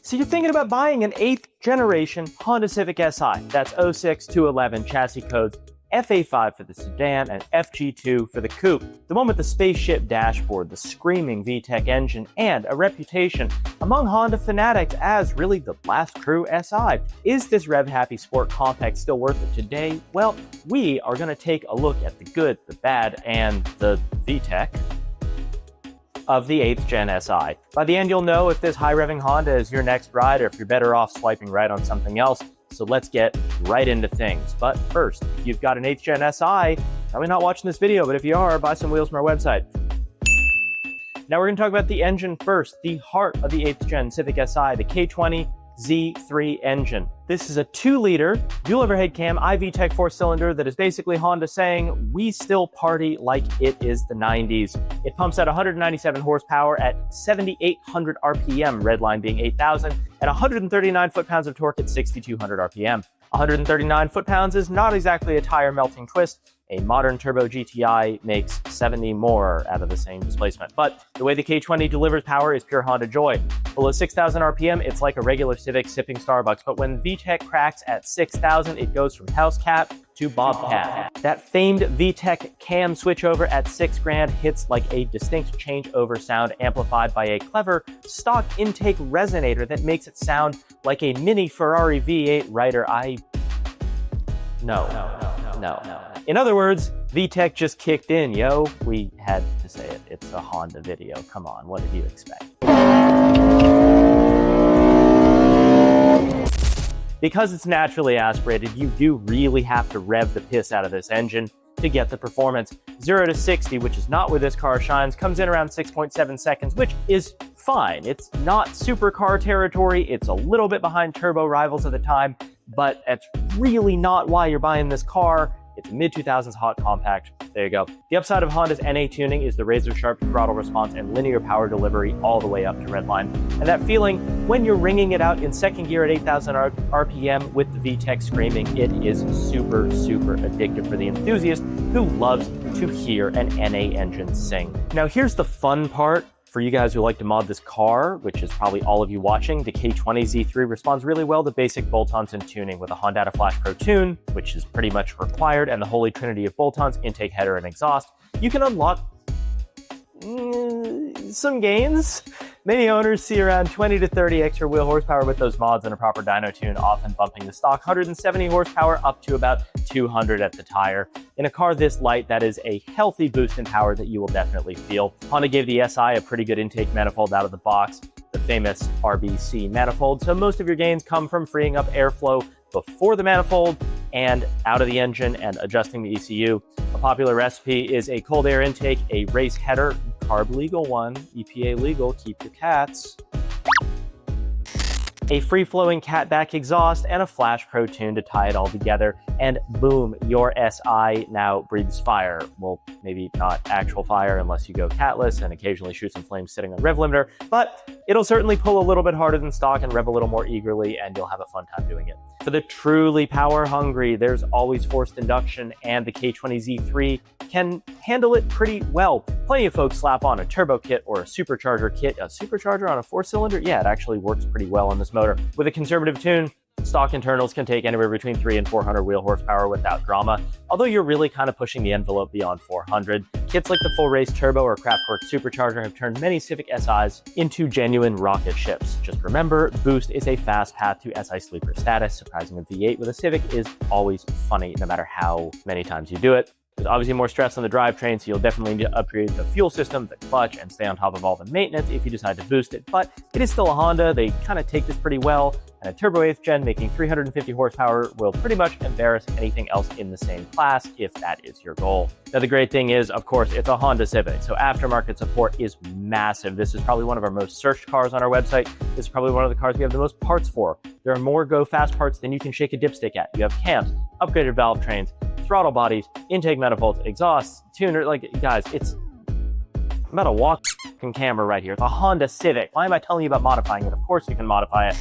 So you're thinking about buying an 8th generation Honda Civic Si. That's 06 to 11 chassis codes, FA5 for the sedan, and FG2 for the coupe. The one with the spaceship dashboard, the screaming VTEC engine, and a reputation among Honda fanatics as really the last true SI. Is this rev-happy sport compact still worth it today? Well, we are going to take a look at the good, the bad, and the VTEC of the 8th Gen Si. By the end, you'll know if this high-revving Honda is your next ride or if you're better off swiping right on something else. So let's get right into things. But first, if you've got an 8th Gen Si, probably not watching this video, but if you are, buy some wheels from our website. Now we're going to talk about the engine first, the heart of the 8th Gen Civic Si, the K20 Z3 engine. This is a 2-liter dual overhead cam iVTEC 4-cylinder that is basically Honda saying, we still party like it is the 90s. It pumps out 197 horsepower at 7,800 RPM, redline being 8,000, and 139 foot-pounds of torque at 6,200 RPM. 139 foot-pounds is not exactly a tire-melting twist. A modern turbo GTI makes 70 more out of the same displacement. But the way the K20 delivers power is pure Honda joy. Below 6,000 RPM, it's like a regular Civic sipping Starbucks, but when VTEC cracks at 6,000, it goes from house cat to bobcat. That famed VTEC cam switchover at $6,000 hits like a distinct changeover sound amplified by a clever stock intake resonator that makes it sound like a mini Ferrari V8 Rider. No. In other words, VTEC just kicked in, yo. We had to say it. It's a Honda video. Come on, what did you expect? Because it's naturally aspirated, you do really have to rev the piss out of this engine to get the performance. 0 to 60, which is not where this car shines, comes in around 6.7 seconds, which is fine. It's not supercar territory. It's a little bit behind turbo rivals at the time, but that's really not why you're buying this car. It's a mid-2000s hot compact. There you go. The upside of Honda's NA tuning is the razor-sharp throttle response and linear power delivery all the way up to redline. And that feeling when you're ringing it out in second gear at 8,000 RPM with the VTEC screaming, it is super, super addictive for the enthusiast who loves to hear an NA engine sing. Now here's the fun part. For you guys who like to mod this car, which is probably all of you watching, the K20 Z3 responds really well to basic bolt-ons and tuning with a Honda Flash Pro Tune, which is pretty much required, and the holy trinity of bolt-ons, intake, header, and exhaust. You can unlock some gains. Many owners see around 20 to 30 extra wheel horsepower with those mods and a proper dyno tune, often bumping the stock 170 horsepower up to about 200 at the tire. In a car this light, that is a healthy boost in power that you will definitely feel. Honda gave the Si a pretty good intake manifold out of the box, the famous RBC manifold, so most of your gains come from freeing up airflow before the manifold and out of the engine and adjusting the ECU. A popular recipe is a cold air intake, a race header, carb legal one, EPA legal, keep your cats, a free-flowing catback exhaust, and a Flash Pro Tune to tie it all together, and boom, your Si now breathes fire. Well, maybe not actual fire unless you go catless and occasionally shoot some flames sitting on rev limiter, but it'll certainly pull a little bit harder than stock and rev a little more eagerly, and you'll have a fun time doing it. For the truly power-hungry, there's always forced induction, and the K20 Z3 can handle it pretty well. Plenty of folks slap on a turbo kit or a supercharger kit. A supercharger on a 4-cylinder? Yeah, it actually works pretty well on this motor. With a conservative tune, stock internals can take anywhere between 300 and 400 wheel horsepower without drama, although you're really kind of pushing the envelope beyond 400. Kits like the full race turbo or Kraftwerk supercharger have turned many Civic SIs into genuine rocket ships. Just remember, boost is a fast path to SI sleeper status. Surprising a V8 with a Civic is always funny, no matter how many times you do it. There's obviously more stress on the drivetrain, so you'll definitely need to upgrade the fuel system, the clutch, and stay on top of all the maintenance if you decide to boost it. But it is still a Honda. They kind of take this pretty well, and a turbo 8th gen making 350 horsepower will pretty much embarrass anything else in the same class if that is your goal. Now, the great thing is, of course, it's a Honda Civic, so aftermarket support is massive. This is probably one of our most searched cars on our website. This is probably one of the cars we have the most parts for. There are more go-fast parts than you can shake a dipstick at. You have cams, upgraded valve trains, throttle bodies, intake manifolds, exhausts, tuner, like, guys, I'm about to walk camera right here. It's a Honda Civic. Why am I telling you about modifying it? Of course you can modify it.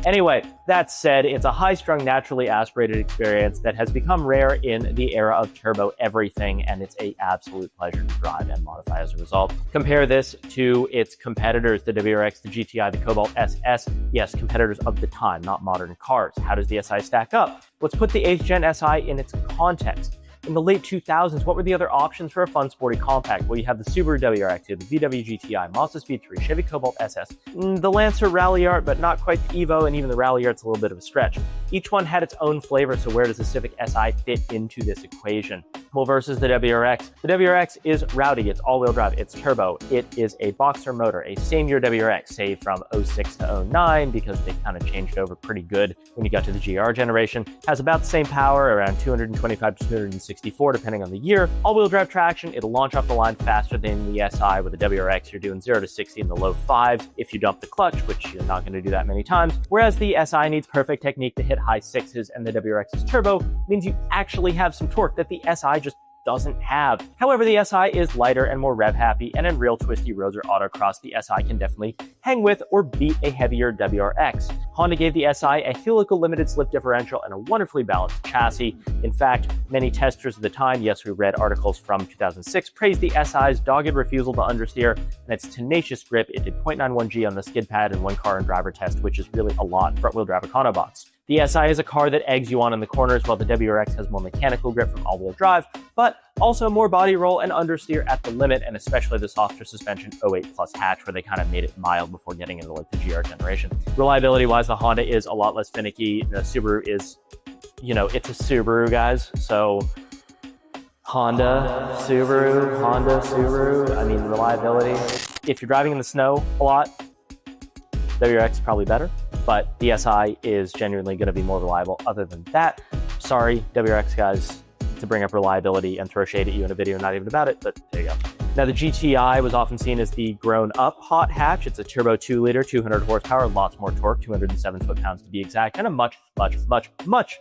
Anyway, that said, it's a high-strung, naturally aspirated experience that has become rare in the era of turbo everything, and it's an absolute pleasure to drive and modify as a result. Compare this to its competitors, the WRX, the GTI, the Cobalt SS. Yes, competitors of the time, not modern cars. How does the SI stack up? Let's put the 8th Gen SI in its context. In the late 2000s, what were the other options for a fun, sporty compact? Well, you have the Subaru WRX, you have the VW GTI, Mazda Speed 3, Chevy Cobalt SS, the Lancer Rally Art, but not quite the Evo, and even the Rally Art's a little bit of a stretch. Each one had its own flavor, so where does the Civic Si fit into this equation? Well, versus the WRX. The WRX is rowdy, it's all-wheel drive, it's turbo, it is a boxer motor, a same-year WRX, say from 06 to 09, because they kind of changed over pretty good when you got to the GR generation. Has about the same power, around 225 to 264, depending on the year. All-wheel drive traction, it'll launch off the line faster than the SI. With the WRX, you're doing 0 to 60 in the low 5s if you dump the clutch, which you're not going to do that many times. Whereas the SI needs perfect technique to hit high 6s, and the WRX's turbo means you actually have some torque that the SI just doesn't have. However, the SI is lighter and more rev-happy, and in real twisty roads or autocross, the SI can definitely hang with or beat a heavier WRX. Honda gave the SI a helical limited slip differential and a wonderfully balanced chassis. In fact, many testers of the time, yes, we read articles from 2006, praised the SI's dogged refusal to understeer and its tenacious grip. It did 0.91 G on the skid pad in one car and driver test, which is really a lot front-wheel drive Econobox. The SI is a car that eggs you on in the corners, while the WRX has more mechanical grip from all-wheel drive, but also more body roll and understeer at the limit, and especially the softer suspension 08 Plus hatch, where they kind of made it mild before getting into like the GR generation. Reliability-wise, the Honda is a lot less finicky. The Subaru is, you know, it's a Subaru, guys, so Honda, Subaru, I mean, reliability. If you're driving in the snow a lot, WRX is probably better, but the SI is genuinely going to be more reliable. Other than that, sorry, WRX guys, to bring up reliability and throw shade at you in a video not even about it, but there you go. Now, the GTI was often seen as the grown-up hot hatch. It's a turbo 2-liter, 200 horsepower, lots more torque, 207 foot-pounds to be exact, and a much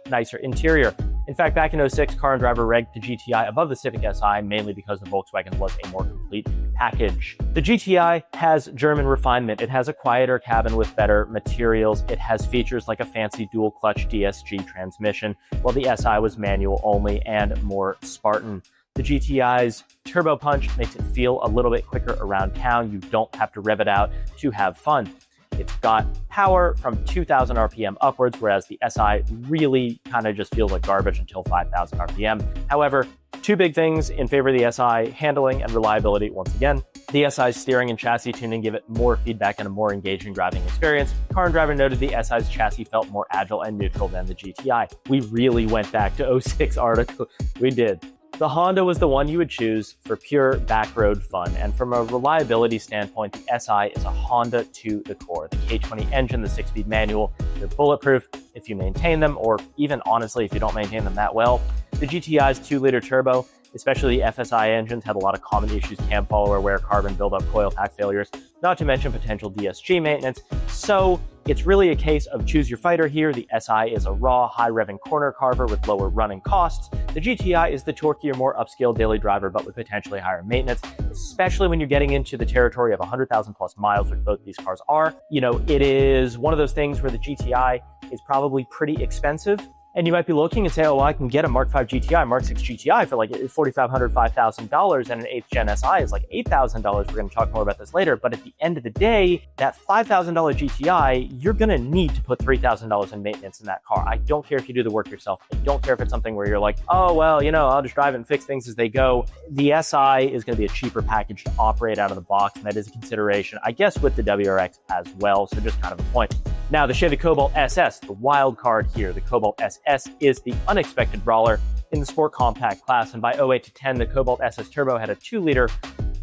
nicer interior. In fact, back in 06, Car and Driver ranked the GTI above the Civic Si, mainly because the Volkswagen was a more complete package. The GTI has German refinement. It has a quieter cabin with better materials. It has features like a fancy dual-clutch DSG transmission, while the Si was manual only and more Spartan. The GTI's turbo punch makes it feel a little bit quicker around town. You don't have to rev it out to have fun. It's got power from 2,000 RPM upwards, whereas the SI really kind of just feels like garbage until 5,000 RPM. However, two big things in favor of the SI: handling and reliability. Once again, the SI's steering and chassis tuning give it more feedback and a more engaging driving experience. Car and Driver noted the SI's chassis felt more agile and neutral than the GTI. We really went back to 06 article. We did. The Honda was the one you would choose for pure backroad fun, and from a reliability standpoint, the SI is a Honda to the core. The K20 engine, the 6-speed manual, they're bulletproof if you maintain them, or even honestly, if you don't maintain them that well. The GTI's 2-liter turbo, especially the FSI engines, had a lot of common issues: cam follower wear, carbon buildup, coil pack failures, not to mention potential DSG maintenance. So it's really a case of choose your fighter here. The SI is a raw, high-revving corner carver with lower running costs. The GTI is the torquier, more upscale daily driver, but with potentially higher maintenance, especially when you're getting into the territory of 100,000 plus miles, which both these cars are. You know, it is one of those things where the GTI is probably pretty expensive. And you might be looking and say, oh, well, I can get a Mark 5 GTI, Mark 6 GTI for like $4,500, $5,000, and an 8th Gen SI is like $8,000. We're going to talk more about this later. But at the end of the day, that $5,000 GTI, you're going to need to put $3,000 in maintenance in that car. I don't care if you do the work yourself. I don't care if it's something where you're like, oh, well, you know, I'll just drive it and fix things as they go. The SI is going to be a cheaper package to operate out of the box, and that is a consideration, I guess, with the WRX as well. So just kind of a point. Now, the Chevy Cobalt SS, the wild card here. The Cobalt SS is the unexpected brawler in the sport compact class, and by 08 to 10, the Cobalt SS Turbo had a 2-liter,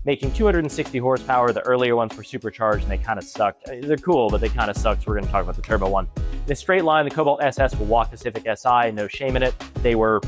making 260 horsepower. The earlier ones were supercharged, and they kind of sucked. They're cool, but they kind of sucked, so we're going to talk about the turbo one. In a straight line, the Cobalt SS will walk the Civic Si, no shame in it. They were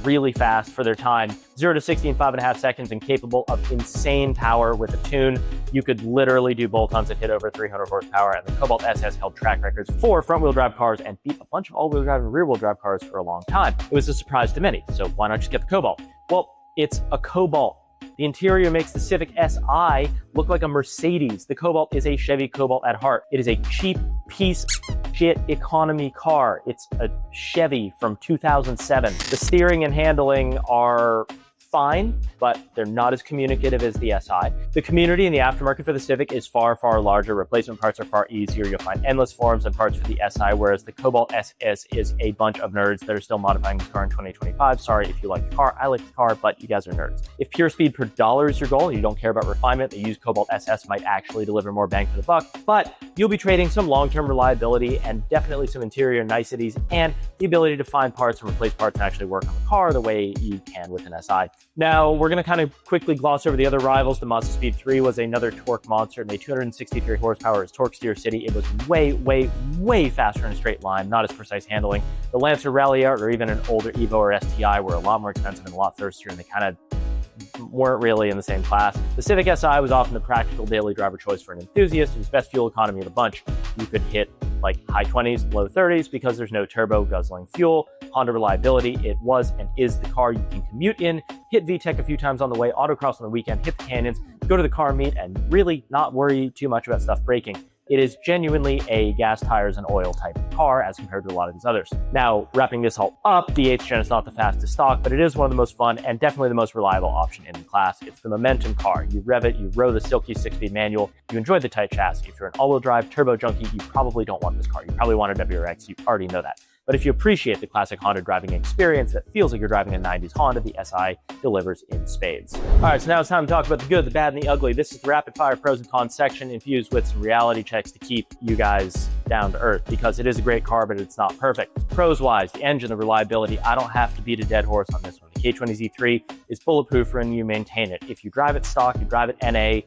really fast for their time, 0 to 60 in 5.5 seconds, and capable of insane power with a tune. You could literally do bolt-ons that hit over 300 horsepower, and the Cobalt SS held track records for front-wheel drive cars and beat a bunch of all-wheel drive and rear-wheel drive cars for a long time. It was a surprise to many, so why not just get the Cobalt? Well, it's a Cobalt. The interior makes the Civic Si look like a Mercedes. The Cobalt is a Chevy Cobalt at heart. It is a cheap piece of legit economy car. It's a Chevy from 2007. The steering and handling are fine, but they're not as communicative as the SI. The community in the aftermarket for the Civic is far, far larger. Replacement parts are far easier. You'll find endless forums and parts for the SI, whereas the Cobalt SS is a bunch of nerds that are still modifying this car in 2025. Sorry if you like the car. I like the car, but you guys are nerds. If pure speed per dollar is your goal and you don't care about refinement, the used Cobalt SS might actually deliver more bang for the buck, but you'll be trading some long-term reliability and definitely some interior niceties and the ability to find parts and replace parts and actually work on the car the way you can with an SI. Now, we're going to kind of quickly gloss over the other rivals. The Mazda Speed 3 was another torque monster and a 263 horsepower as Torque Steer City. It was way, way, way faster in a straight line, not as precise handling. The Lancer Ralliart or even an older Evo or STI were a lot more expensive and a lot thirstier, and they kind of weren't really in the same class. The Civic Si was often the practical daily driver choice for an enthusiast. It was best fuel economy of the bunch. You could hit like high 20s, low 30s because there's no turbo guzzling fuel. Honda reliability, it was and is the car you can commute in, hit VTEC a few times on the way, autocross on the weekend, hit the canyons, go to the car meet, and really not worry too much about stuff breaking. It is genuinely a gas, tires, and oil type of car as compared to a lot of these others. Now, wrapping this all up, the 8th gen is not the fastest stock, but it is one of the most fun and definitely the most reliable option in the class. It's the momentum car. You rev it, you row the silky 6-speed manual, you enjoy the tight chassis. If you're an all-wheel drive turbo junkie, you probably don't want this car. You probably want a WRX, you already know that. But if you appreciate the classic Honda driving experience that feels like you're driving a 90s Honda, the SI delivers in spades. All right, so now it's time to talk about the good, the bad, and the ugly. This is the rapid fire pros and cons section infused with some reality checks to keep you guys down to earth because it is a great car, but it's not perfect. Pros wise, the engine, the reliability, I don't have to beat a dead horse on this one. The K20Z3 is bulletproof and you maintain it. If you drive it stock, you drive it NA,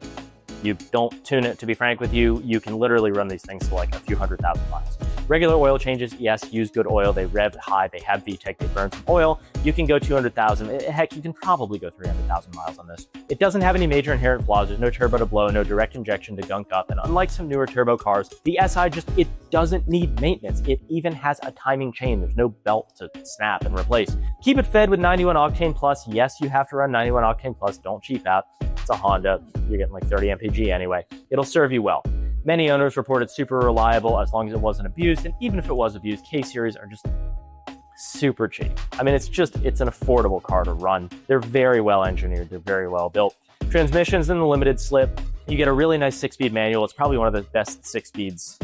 you don't tune it, to be frank with you, you can literally run these things to like a few 100,000 miles. Regular oil changes, yes, use good oil. They rev high, they have VTEC, they burn some oil. You can go 200,000, heck, you can probably go 300,000 miles on this. It doesn't have any major inherent flaws. There's no turbo to blow, no direct injection to gunk up. And unlike some newer turbo cars, the SI it doesn't need maintenance. It even has a timing chain. There's no belt to snap and replace. Keep it fed with 91 octane plus. Yes, you have to run 91 octane plus. Don't cheap out. It's a Honda. You're getting like 30 mpg anyway. It'll serve you well. Many owners report it's super reliable as long as it wasn't abused, and even if it was abused, K-Series are just super cheap. I mean, it's an affordable car to run. They're very well engineered. They're very well built. Transmissions in the limited slip. You get a really nice 6-speed manual. It's probably one of the best 6-speeds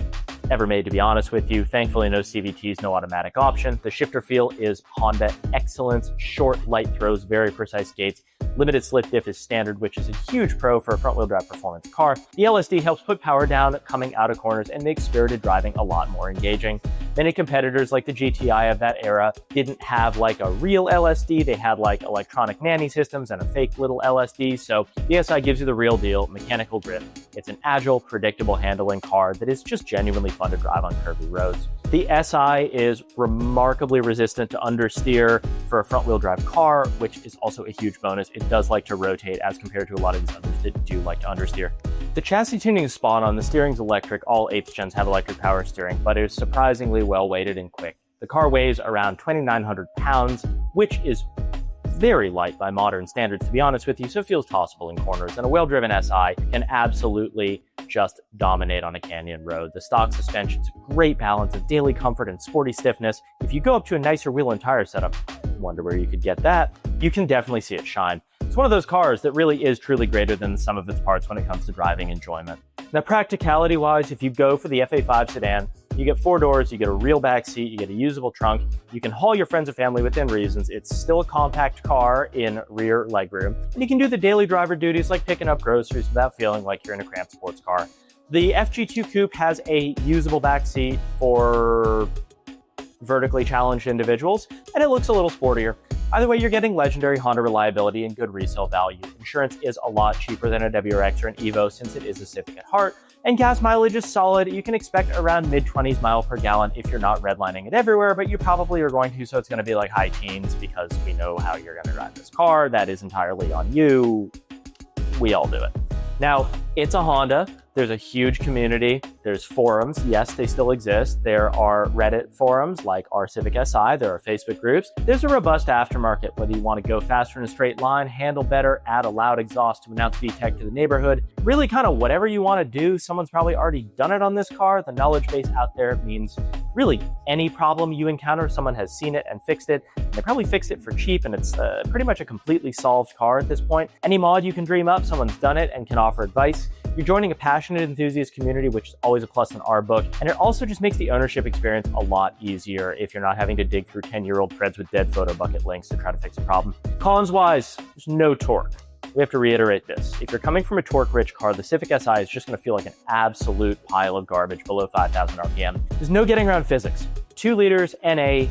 ever made, to be honest with you. Thankfully, no CVTs, no automatic option. The shifter feel is Honda excellence. Short, light throws, very precise gates. Limited slip diff is standard, which is a huge pro for a front-wheel drive performance car. The LSD helps put power down coming out of corners and makes spirited driving a lot more engaging. Many competitors like the GTI of that era didn't have like a real LSD. They had like electronic nanny systems and a fake little LSD. So the SI gives you the real deal, mechanical grip. It's an agile, predictable handling car that is just genuinely fun to drive on curvy roads. The SI is remarkably resistant to understeer for a front-wheel drive car, which is also a huge bonus. It does like to rotate as compared to a lot of these others that do like to understeer. The chassis tuning is spot on. The steering's electric. All 8th gens have electric power steering, but it is surprisingly well weighted and quick. The car weighs around 2,900 pounds, which is very light by modern standards, to be honest with you, so it feels tossable in corners. And a well-driven SI can absolutely just dominate on a canyon road. The stock suspension's a great balance of daily comfort and sporty stiffness. If you go up to a nicer wheel and tire setup, wonder where you could get that, you can definitely see it shine. It's one of those cars that really is truly greater than the sum of its parts when it comes to driving enjoyment. Now, practicality-wise, if you go for the FA5 sedan, you get 4 doors, you get a real back seat, you get a usable trunk, you can haul your friends and family within reasons. It's still a compact car in rear legroom, and you can do the daily driver duties like picking up groceries without feeling like you're in a cramped sports car. The FG2 coupe has a usable back seat for vertically challenged individuals, and it looks a little sportier. Either way, you're getting legendary Honda reliability and good resale value. Insurance is a lot cheaper than a WRX or an Evo since it is a Civic at heart, and gas mileage is solid. You can expect around mid-20s miles per gallon if you're not redlining it everywhere, but you probably are going to, so it's going to be like high teens because we know how you're going to drive this car. That is entirely on you. We all do it. Now, it's a Honda. There's a huge community. There's forums. Yes, they still exist. There are Reddit forums like our Civic Si. There are Facebook groups. There's a robust aftermarket, whether you want to go faster in a straight line, handle better, add a loud exhaust to announce VTEC to the neighborhood. Really kind of whatever you want to do, someone's probably already done it on this car. The knowledge base out there means really any problem you encounter, someone has seen it and fixed it. And they probably fixed it for cheap, and it's pretty much a completely solved car at this point. Any mod you can dream up, someone's done it and can offer advice. You're joining a passionate enthusiast community, which is always a plus in our book. And it also just makes the ownership experience a lot easier if you're not having to dig through 10-year-old threads with dead photo bucket links to try to fix a problem. Cons-wise, there's no torque. We have to reiterate this. If you're coming from a torque-rich car, the Civic Si is just going to feel like an absolute pile of garbage below 5,000 RPM. There's no getting around physics. 2 liters, NA,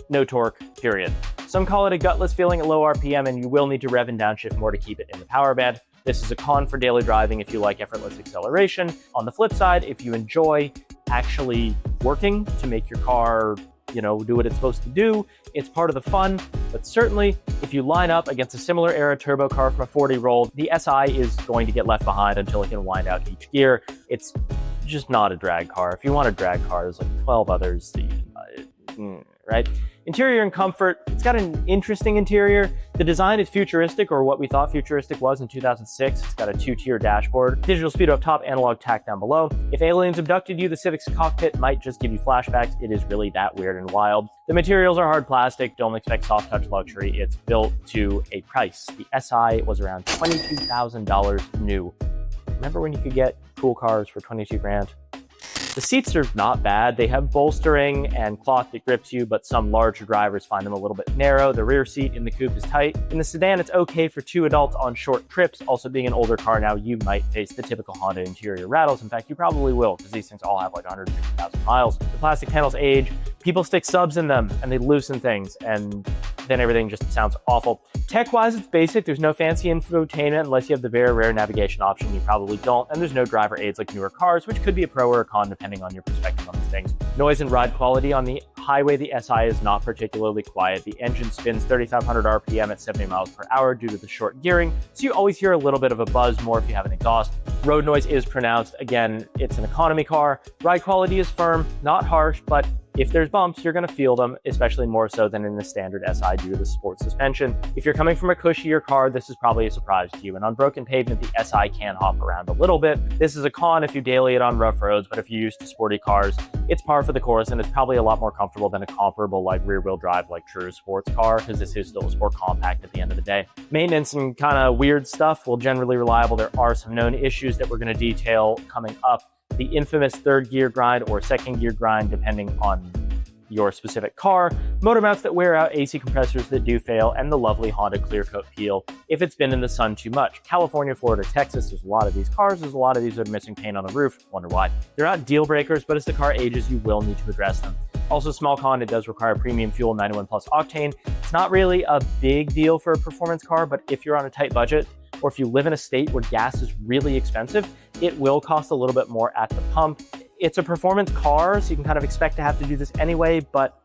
no torque, period. Some call it a gutless feeling at low RPM, and you will need to rev and downshift more to keep it in the power band. This is a con for daily driving if you like effortless acceleration. On the flip side, if you enjoy actually working to make your car, do what it's supposed to do, it's part of the fun. But certainly, if you line up against a similar era turbo car from a 40-year-old, the Si is going to get left behind until it can wind out each gear. It's just not a drag car. If you want a drag car, there's like 12 others that you can buy, right? Interior and comfort, it's got an interesting interior. The design is futuristic, or what we thought futuristic was in 2006. It's got a 2-tier dashboard, digital speedo up top, analog tack down below. If aliens abducted you, the Civic's cockpit might just give you flashbacks. It is really that weird and wild. The materials are hard plastic. Don't expect soft touch luxury. It's built to a price. The Si was around $22,000 new. Remember when you could get cool cars for 22 grand? The seats are not bad. They have bolstering and cloth that grips you, but some larger drivers find them a little bit narrow. The rear seat in the coupe is tight. In the sedan, it's okay for 2 adults on short trips. Also, being an older car now, you might face the typical Honda interior rattles. In fact, you probably will, because these things all have like 150,000 miles. The plastic panels age. People stick subs in them, and they loosen things, and then everything just sounds awful. Tech-wise, it's basic. There's no fancy infotainment unless you have the very rare navigation option. You probably don't. And there's no driver aids like newer cars, which could be a pro or a con depending on your perspective on these things. Noise and ride quality on the highway, the Si is not particularly quiet. The engine spins 3,500 RPM at 70 miles per hour due to the short gearing, so you always hear a little bit of a buzz more if you have an exhaust. Road noise is pronounced. Again, it's an economy car. Ride quality is firm, not harsh, but if there's bumps, you're going to feel them, especially more so than in the standard Si due to the sport suspension. If you're coming from a cushier car, this is probably a surprise to you. And on broken pavement, the Si can hop around a little bit. This is a con if you daily it on rough roads, but if you're used to sporty cars, it's par for the course, and it's probably a lot more comfortable than a comparable like rear-wheel drive like true sports car, because this is still a sport compact at the end of the day. Maintenance and kind of weird stuff will generally reliable. There are some known issues that we're going to detail coming up. The infamous 3rd gear grind or 2nd gear grind, depending on your specific car, motor mounts that wear out, AC compressors that do fail, and the lovely Honda clear coat peel if it's been in the sun too much. California, Florida, Texas, there's a lot of these cars. There's a lot of these that are missing paint on the roof. Wonder why. They're not deal breakers, but as the car ages, you will need to address them. Also, small con, it does require premium fuel, 91 plus octane. It's not really a big deal for a performance car, but if you're on a tight budget, or if you live in a state where gas is really expensive, it will cost a little bit more at the pump. It's a performance car, so you can kind of expect to have to do this anyway, but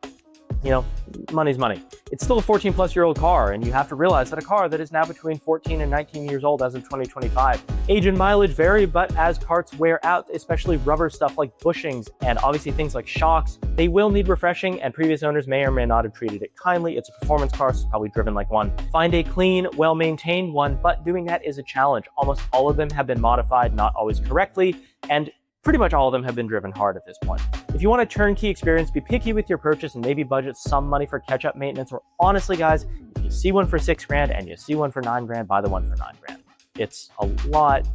money's money. It's still a 14-plus-year-old car, and you have to realize that a car that is now between 14 and 19 years old as of 2025. Age and mileage vary, but as parts wear out, especially rubber stuff like bushings and obviously things like shocks, they will need refreshing, and previous owners may or may not have treated it kindly. It's a performance car, so it's probably driven like one. Find a clean, well-maintained one, but doing that is a challenge. Almost all of them have been modified, not always correctly, and pretty much all of them have been driven hard at this point. If you want a turnkey experience, be picky with your purchase and maybe budget some money for catch-up maintenance, or honestly, guys, if you see one for 6 grand and you see one for 9 grand, buy the one for 9 grand. It's a lot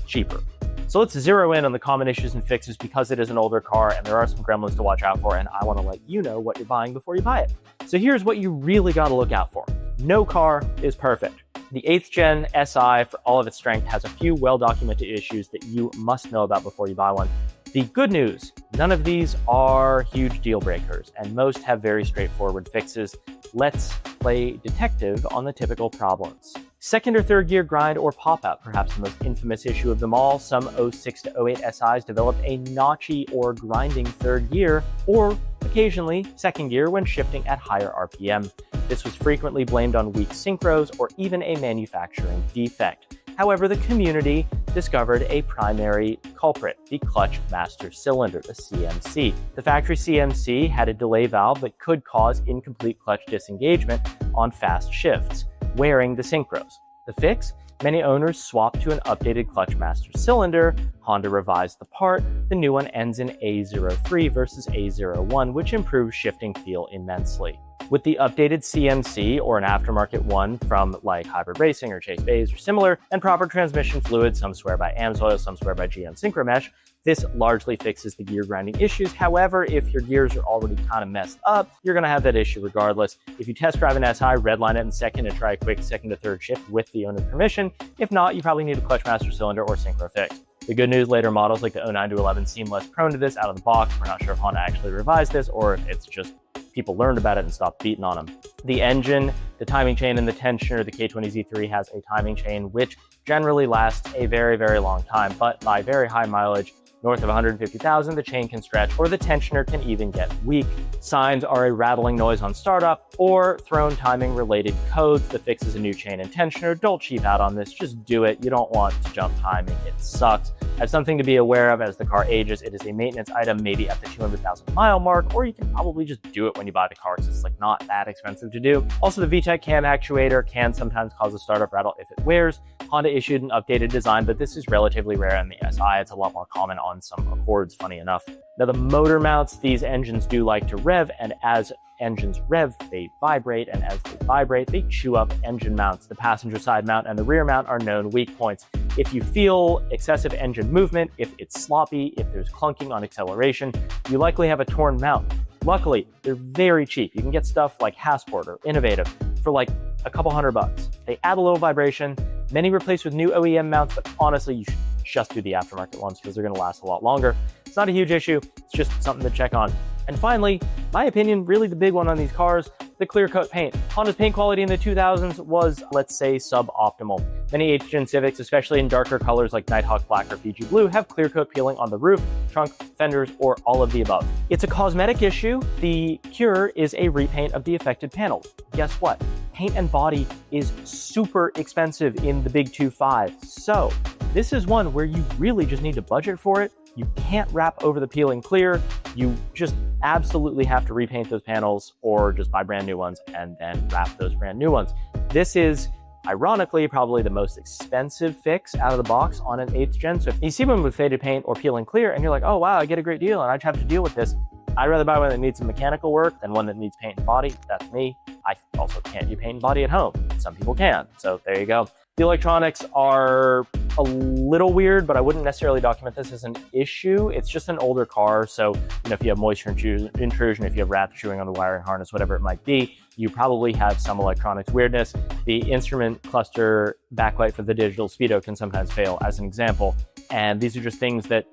cheaper. So let's zero in on the common issues and fixes, because it is an older car and there are some gremlins to watch out for, and I want to let you know what you're buying before you buy it. So here's what you really got to look out for. No car is perfect. The 8th gen Si, for all of its strength, has a few well-documented issues that you must know about before you buy one. The good news, none of these are huge deal breakers, and most have very straightforward fixes. Let's play detective on the typical problems. 2nd or 3rd gear grind or pop-out, perhaps the most infamous issue of them all. Some 06 to 08 SIs developed a notchy or grinding 3rd gear, or occasionally 2nd gear when shifting at higher RPM. This was frequently blamed on weak synchros or even a manufacturing defect. However, the community discovered a primary culprit, the clutch master cylinder, the CMC. The factory CMC had a delay valve that could cause incomplete clutch disengagement on fast shifts, wearing the synchros. The fix? Many owners swapped to an updated clutch master cylinder. Honda revised the part. The new one ends in A03 versus A01, which improves shifting feel immensely. With the updated CMC or an aftermarket one from like Hybrid Racing or Chase Bays or similar, and proper transmission fluid, some swear by AMSOIL, some swear by GM Synchromesh, this largely fixes the gear grinding issues. However, if your gears are already kind of messed up, you're going to have that issue regardless. If you test drive an SI, redline it in second and try a quick second to third shift with the owner's permission. If not, you probably need a clutch master cylinder or synchro fix. The good news, later models like the 09 to 11 seem less prone to this out of the box. We're not sure if Honda actually revised this or if it's just people learned about it and stopped beating on them. The engine, the timing chain, and the tensioner, the K20Z3 has a timing chain which generally lasts a very, very long time, but by very high mileage, north of 150,000, the chain can stretch or the tensioner can even get weak. Signs are a rattling noise on startup or thrown timing related codes. The fix is a new chain and tensioner. Don't cheap out on this, just do it. You don't want to jump timing, it sucks. As something to be aware of as the car ages, it is a maintenance item maybe at the 200,000 mile mark, or you can probably just do it when you buy the car because it's like not that expensive to do. Also, the VTEC cam actuator can sometimes cause a startup rattle if it wears. Honda issued an updated design, but this is relatively rare in the SI. It's a lot more common on some Accords, funny enough. Now the motor mounts, these engines do like to rev, and as engines rev, they vibrate, and as they vibrate, they chew up engine mounts. The passenger side mount and the rear mount are known weak points. If you feel excessive engine movement, if it's sloppy, if there's clunking on acceleration, you likely have a torn mount. Luckily, they're very cheap. You can get stuff like Hasport or Innovative for like a couple $100. They add a little vibration, many replaced with new OEM mounts, but honestly, you should just do the aftermarket ones because they're going to last a lot longer. It's not a huge issue, it's just something to check on. And finally, my opinion, really the big one on these cars, the clear coat paint. Honda's paint quality in the 2000s was, let's say, suboptimal. Many H-Gen Civics, especially in darker colors like Nighthawk Black or Fiji Blue, have clear coat peeling on the roof, trunk, fenders, or all of the above. It's a cosmetic issue. The cure is a repaint of the affected panels. Guess what? Paint and body is super expensive in the big 2.5. So this is one where you really just need to budget for it. You can't wrap over the peeling clear. You just absolutely have to repaint those panels or just buy brand new ones and then wrap those brand new ones. This is, ironically, probably the most expensive fix out of the box on an 8th gen. So if you see one with faded paint or peeling clear and you're like, oh wow, I get a great deal and I just have to deal with this, I'd rather buy one that needs some mechanical work than one that needs paint and body. That's me. I also can't do paint and body at home. Some people can. So there you go. The electronics are a little weird, but I wouldn't necessarily document this as an issue. It's just an older car. So, if you have moisture intrusion, if you have rats chewing on the wiring harness, whatever it might be, you probably have some electronics weirdness. The instrument cluster backlight for the digital speedo can sometimes fail, as an example. And these are just things that,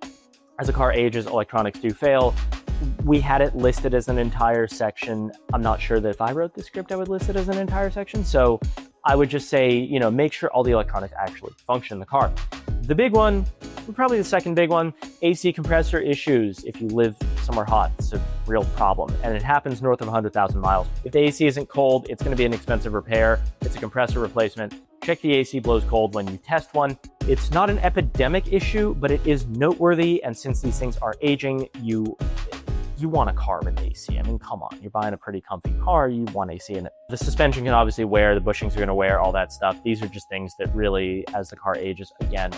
as a car ages, electronics do fail. We had it listed as an entire section. I'm not sure that if I wrote the script, I would list it as an entire section. So I would just say, make sure all the electronics actually function in the car. The big one, probably the second big one, AC compressor issues. If you live somewhere hot, it's a real problem. And it happens north of 100,000 miles. If the AC isn't cold, it's going to be an expensive repair. It's a compressor replacement. Check the AC blows cold when you test one. It's not an epidemic issue, but it is noteworthy. And since these things are aging, you want a car with AC. I mean, come on, you're buying a pretty comfy car, you want AC in it. The suspension can obviously wear, the bushings are going to wear, all that stuff. These are just things that really, as the car ages, again,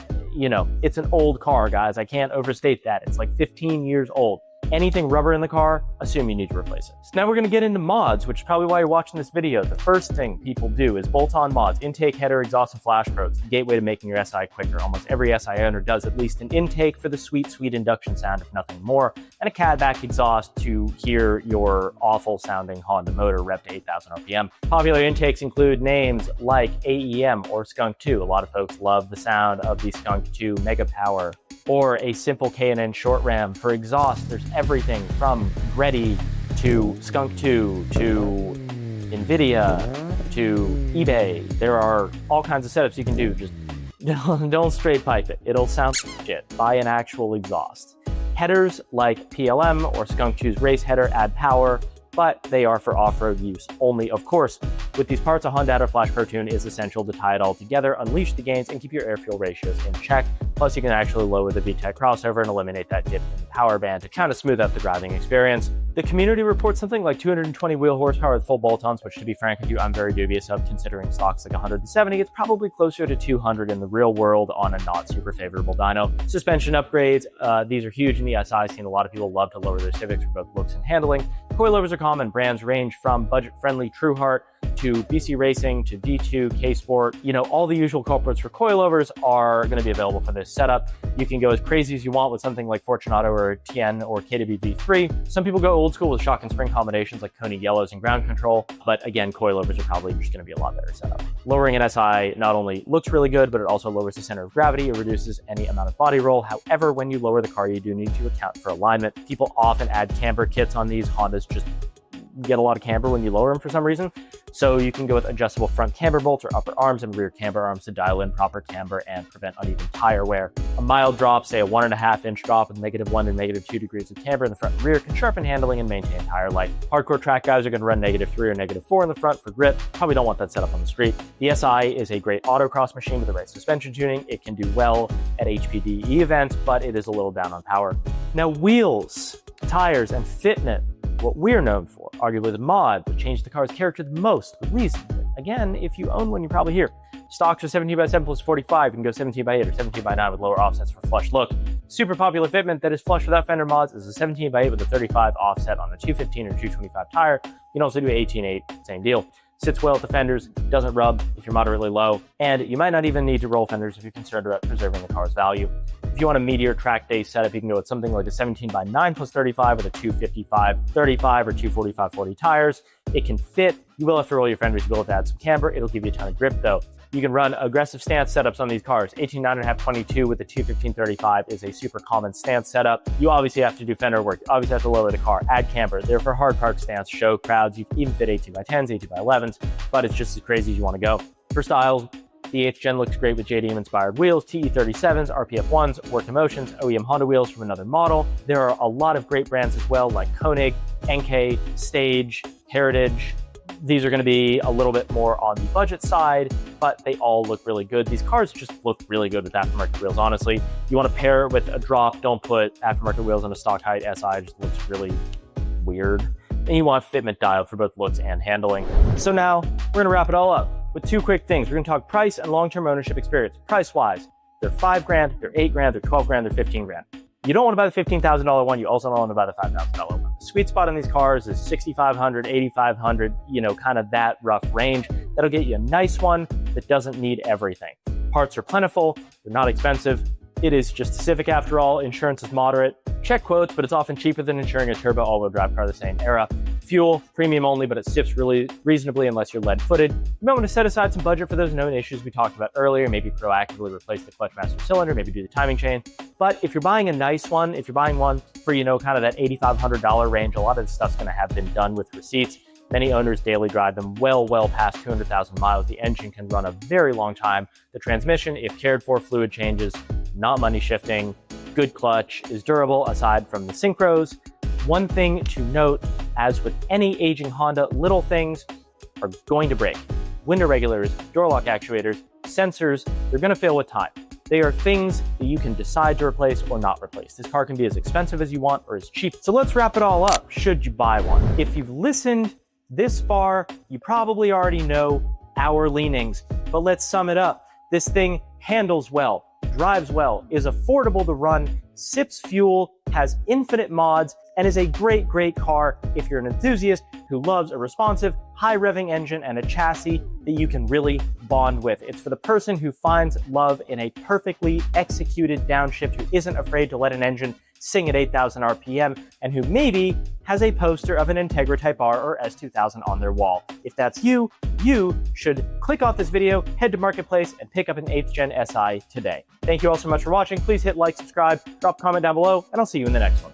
it's an old car, guys. I can't overstate that. It's like 15 years old. Anything rubber in the car, assume you need to replace it. So now we're going to get into mods, which is probably why you're watching this video. The first thing people do is bolt-on mods, intake, header, exhaust, and flash probes, the gateway to making your SI quicker. Almost every SI owner does at least an intake for the sweet, sweet induction sound, if nothing more, and a CAD back exhaust to hear your awful sounding Honda motor rev to 8,000 RPM. Popular intakes include names like AEM or Skunk 2. A lot of folks love the sound of the Skunk 2 Mega Power, or a simple K&N short ram. For exhaust, there's everything from Ready to Skunk 2 to NVIDIA to eBay. There are all kinds of setups you can do. Just don't straight pipe it. It'll sound shit. Buy an actual exhaust. Headers like PLM or Skunk 2's race header add power. but they are for off-road use only, of course. With these parts, a Honda Flash Pro Tune is essential to tie it all together, unleash the gains, and keep your air-fuel ratios in check. Plus, you can actually lower the VTEC crossover and eliminate that dip in the power band to kind of smooth out the driving experience. The community reports something like 220 wheel horsepower with full bolt-ons, which, to be frank with you, I'm very dubious of, considering stock's like 170. It's probably closer to 200 in the real world on a not super favorable dyno. Suspension upgrades, these are huge in the SI. I've seen a lot of people love to lower their Civics for both looks and handling. Coilovers are common. Brands range from budget-friendly Trueheart to BC Racing to D2, K-Sport. You know, all the usual culprits for coilovers are going to be available for this setup. You can go as crazy as you want with something like Fortunato or Tien or KW V3. Some people go old school with shock and spring combinations like Koni yellows and ground control, but again, coilovers are probably just going to be a lot better setup. Lowering an SI not only looks really good, but it also lowers the center of gravity. It reduces any amount of body roll. However, when you lower the car, you do need to account for alignment. People often add camber kits on these. Hondas just get a lot of camber when you lower them for some reason. So you can go with adjustable front camber bolts or upper arms and rear camber arms to dial in proper camber and prevent uneven tire wear. A mild drop, say a 1.5-inch drop with -1 to -2 degrees of camber in the front and rear, can sharpen handling and maintain tire life. Hardcore track guys are going to run -3 or -4 in the front for grip. Probably don't want that setup on the street. The SI is a great autocross machine with the right suspension tuning. It can do well at HPDE events, but it is a little down on power. Now, wheels, tires, and fitment. What we're known for, arguably the mod that changed the car's character the most, the reason. Again, if you own one, you're probably here. Stocks are 17x7 plus 45. You can go 17x8 or 17x9 with lower offsets for flush look. Super popular fitment that is flush without fender mods is a 17x8 with a 35 offset on a 215 or 225 tire. You can also do 18.8, same deal. Sits well at the fenders, doesn't rub if you're moderately low, and you might not even need to roll fenders if you're concerned about preserving the car's value. If you want a meteor track day setup, you can go with something like a 17x9 plus 35 with a 255 35 or 245 40 tires. It can fit. You will have to roll your fenders. You will have to add some camber. It'll give you a ton of grip though. You can run aggressive stance setups on these cars. 18.9.5 22 with the 215 35 is a super common stance setup. You obviously have to do fender work. You obviously have to lower the car, add camber. They're for hard park stance, show crowds. You can even fit 18x10s, 18x11s, but it's just as crazy as you want to go. For styles, the 8th gen looks great with JDM inspired wheels, TE37s, RPF1s, Work Emotions, OEM Honda wheels from another model. There are a lot of great brands as well, like Koenig, NK, Stage, Heritage. These are going to be a little bit more on the budget side, but they all look really good. These cars just look really good with aftermarket wheels, honestly. You want to pair it with a drop, don't put aftermarket wheels on a stock height SI, it just looks really weird. And you want fitment dialed for both looks and handling. So now, we're going to wrap it all up with two quick things. We're going to talk price and long-term ownership experience. Price-wise, they're $5,000, they're $8,000, they're $12,000, they're $15,000. You don't want to buy the $15,000 one, you also don't want to buy the $5,000 one. The sweet spot on these cars is $6,500, $8,500, you know, kind of that rough range. That'll get you a nice one that doesn't need everything. Parts are plentiful, they're not expensive. It is just a Civic after all. Insurance is moderate. Check quotes, but it's often cheaper than insuring a turbo all-wheel drive car of the same era. Fuel, premium only, but it sips really reasonably unless you're lead-footed. You might want to set aside some budget for those known issues we talked about earlier, maybe proactively replace the clutch master cylinder, maybe do the timing chain. But if you're buying a nice one, if you're buying one for, you know, kind of that $8,500 range, a lot of this stuff's going to have been done with receipts. Many owners daily drive them well past 200,000 miles. The engine can run a very long time. The transmission, if cared for, fluid changes, not money shifting, good clutch, is durable aside from the synchros. One thing to note, as with any aging Honda, little things are going to break. Window regulators, door lock actuators, sensors, they're going to fail with time. They are things that you can decide to replace or not replace. This car can be as expensive as you want or as cheap. So let's wrap it all up. Should you buy one? If you've listened this far, you probably already know our leanings, but let's sum it up. This thing handles well, drives well, is affordable to run, sips fuel, has infinite mods, and is a great car if you're an enthusiast who loves a responsive, high-revving engine and a chassis that you can really bond with. It's for the person who finds love in a perfectly executed downshift, who isn't afraid to let an engine sing at 8,000 RPM, and who maybe has a poster of an Integra Type R or S2000 on their wall. If that's you, you should click off this video, head to Marketplace, and pick up an 8th Gen SI today. Thank you all so much for watching. Please hit like, subscribe, drop a comment down below, and I'll see you in the next one.